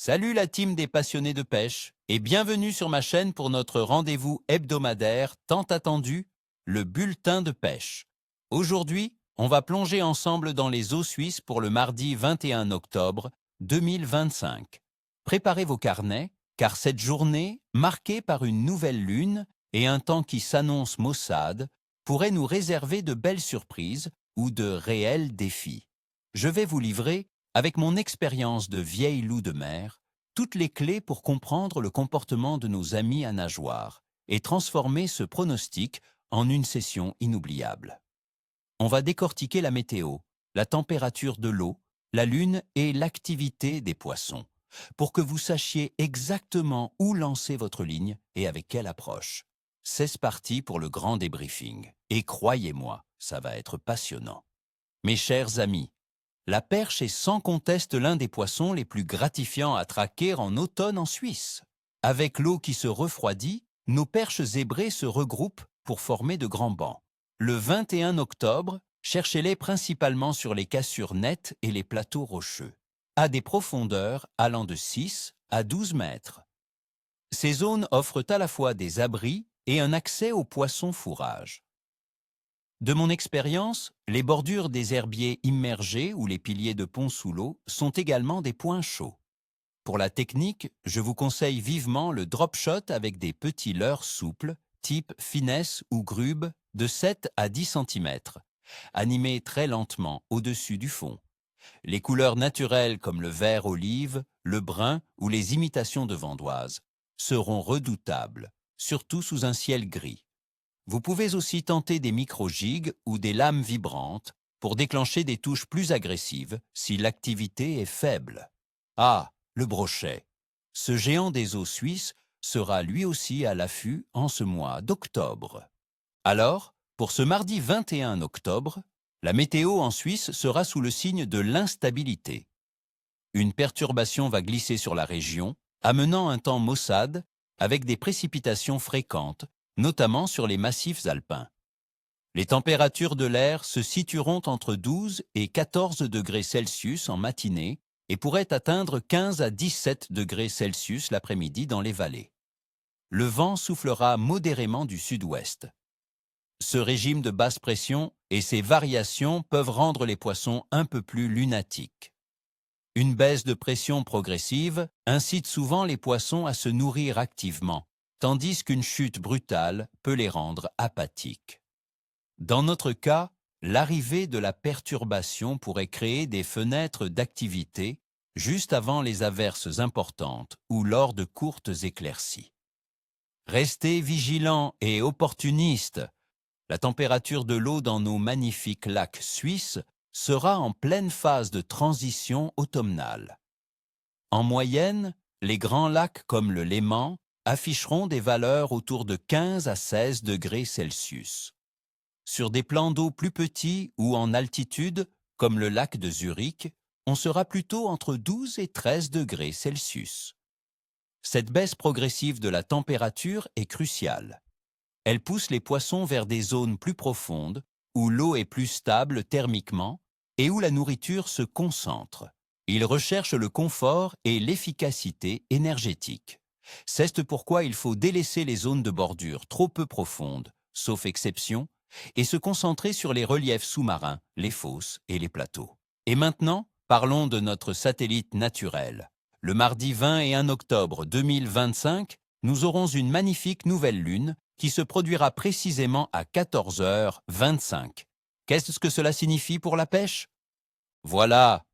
Salut la team des passionnés de pêche et bienvenue sur ma chaîne pour notre rendez-vous hebdomadaire tant attendu, le bulletin de pêche. Aujourd'hui, on va plonger ensemble dans les eaux suisses pour le mardi 21 octobre 2025. Préparez vos carnets, car cette journée, marquée par une nouvelle lune et un temps qui s'annonce maussade, pourrait nous réserver de belles surprises ou de réels défis. Je vais vous livrer, avec mon expérience de vieille loup de mer, toutes les clés pour comprendre le comportement de nos amis à nageoires et transformer ce pronostic en une session inoubliable. On va décortiquer la météo, la température de l'eau, la lune et l'activité des poissons, pour que vous sachiez exactement où lancer votre ligne et avec quelle approche. C'est parti pour le grand débriefing. Et croyez-moi, ça va être passionnant. Mes chers amis, la perche est sans conteste l'un des poissons les plus gratifiants à traquer en automne en Suisse. Avec l'eau qui se refroidit, nos perches zébrées se regroupent pour former de grands bancs. Le 21 octobre, cherchez-les principalement sur les cassures nettes et les plateaux rocheux, à des profondeurs allant de 6 à 12 mètres. Ces zones offrent à la fois des abris et un accès aux poissons fourrage. De mon expérience, les bordures des herbiers immergés ou les piliers de pont sous l'eau sont également des points chauds. Pour la technique, je vous conseille vivement le drop shot avec des petits leurres souples, type finesse ou grube, de 7 à 10 cm, animés très lentement au-dessus du fond. Les couleurs naturelles comme le vert olive, le brun ou les imitations de vandoise seront redoutables, surtout sous un ciel gris. Vous pouvez aussi tenter des micro-jigs ou des lames vibrantes pour déclencher des touches plus agressives si l'activité est faible. Ah, le brochet. Ce géant des eaux suisses sera lui aussi à l'affût en ce mois d'octobre. Alors, pour ce mardi 21 octobre, la météo en Suisse sera sous le signe de l'instabilité. Une perturbation va glisser sur la région, amenant un temps maussade avec des précipitations fréquentes, notamment sur les massifs alpins. Les températures de l'air se situeront entre 12 et 14 degrés Celsius en matinée et pourraient atteindre 15 à 17 degrés Celsius l'après-midi dans les vallées. Le vent soufflera modérément du sud-ouest. Ce régime de basse pression et ses variations peuvent rendre les poissons un peu plus lunatiques. Une baisse de pression progressive incite souvent les poissons à se nourrir activement, tandis qu'une chute brutale peut les rendre apathiques. Dans notre cas, l'arrivée de la perturbation pourrait créer des fenêtres d'activité juste avant les averses importantes ou lors de courtes éclaircies. Restez vigilants et opportunistes. La température de l'eau dans nos magnifiques lacs suisses sera en pleine phase de transition automnale. En moyenne, les grands lacs comme le Léman afficheront des valeurs autour de 15 à 16 degrés Celsius. Sur des plans d'eau plus petits ou en altitude, comme le lac de Zurich, on sera plutôt entre 12 et 13 degrés Celsius. Cette baisse progressive de la température est cruciale. Elle pousse les poissons vers des zones plus profondes, où l'eau est plus stable thermiquement et où la nourriture se concentre. Ils recherchent le confort et l'efficacité énergétique. C'est pourquoi il faut délaisser les zones de bordure trop peu profondes, sauf exception, et se concentrer sur les reliefs sous-marins, les fosses et les plateaux. Et maintenant, parlons de notre satellite naturel. Le mardi 21 octobre 2025, nous aurons une magnifique nouvelle lune qui se produira précisément à 14h25. Qu'est-ce que cela signifie pour la pêche? Voilà,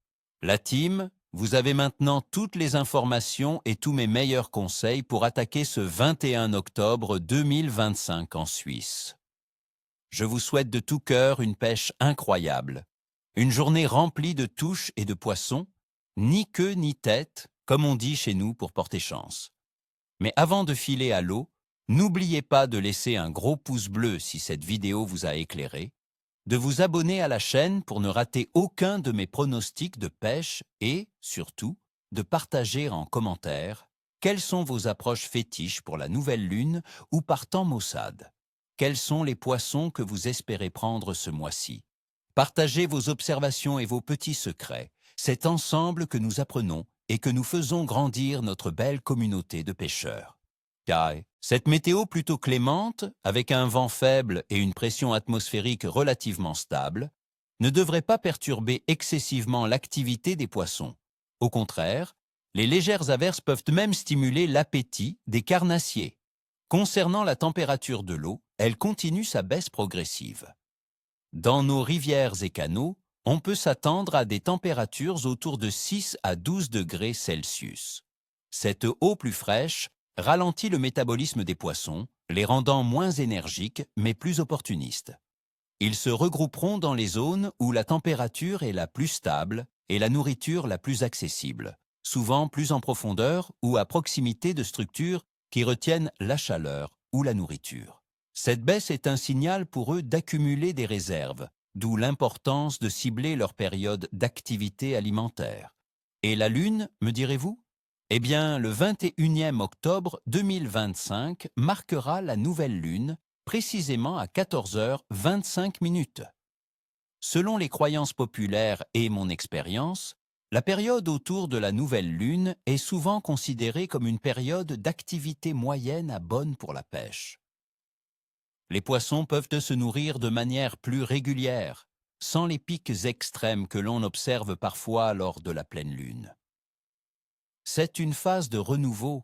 la team, vous avez maintenant toutes les informations et tous mes meilleurs conseils pour attaquer ce 21 octobre 2025 en Suisse. Je vous souhaite de tout cœur une pêche incroyable, une journée remplie de touches et de poissons, ni queue ni tête, comme on dit chez nous pour porter chance. Mais avant de filer à l'eau, n'oubliez pas de laisser un gros pouce bleu si cette vidéo vous a éclairé, de vous abonner à la chaîne pour ne rater aucun de mes pronostics de pêche et, surtout, de partager en commentaire quelles sont vos approches fétiches pour la nouvelle lune ou par temps maussade. Quels sont les poissons que vous espérez prendre ce mois-ci? Partagez vos observations et vos petits secrets. C'est ensemble que nous apprenons et que nous faisons grandir notre belle communauté de pêcheurs. Car cette météo plutôt clémente, avec un vent faible et une pression atmosphérique relativement stable, ne devrait pas perturber excessivement l'activité des poissons. Au contraire, les légères averses peuvent même stimuler l'appétit des carnassiers. Concernant la température de l'eau, elle continue sa baisse progressive. Dans nos rivières et canaux, on peut s'attendre à des températures autour de 6 à 12 degrés Celsius. Cette eau plus fraîche ralentit le métabolisme des poissons, les rendant moins énergiques mais plus opportunistes. Ils se regrouperont dans les zones où la température est la plus stable et la nourriture la plus accessible, souvent plus en profondeur ou à proximité de structures qui retiennent la chaleur ou la nourriture. Cette baisse est un signal pour eux d'accumuler des réserves, d'où l'importance de cibler leur période d'activité alimentaire. Et la Lune, me direz-vous? Eh bien, le 21e octobre 2025 marquera la nouvelle Lune, précisément à 14h25. Selon les croyances populaires et mon expérience, la période autour de la nouvelle Lune est souvent considérée comme une période d'activité moyenne à bonne pour la pêche. Les poissons peuvent se nourrir de manière plus régulière, sans les pics extrêmes que l'on observe parfois lors de la pleine lune. C'est une phase de renouveau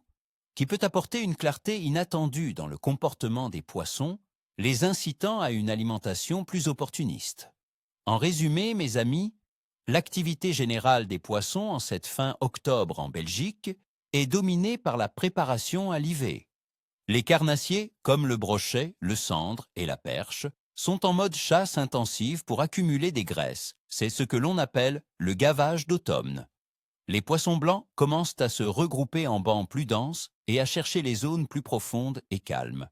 qui peut apporter une clarté inattendue dans le comportement des poissons, les incitant à une alimentation plus opportuniste. En résumé, mes amis, l'activité générale des poissons en cette fin octobre en Belgique est dominée par la préparation à l'ivée. Les carnassiers, comme le brochet, le cendre et la perche, sont en mode chasse intensive pour accumuler des graisses. C'est ce que l'on appelle le gavage d'automne. Les poissons blancs commencent à se regrouper en bancs plus denses et à chercher les zones plus profondes et calmes,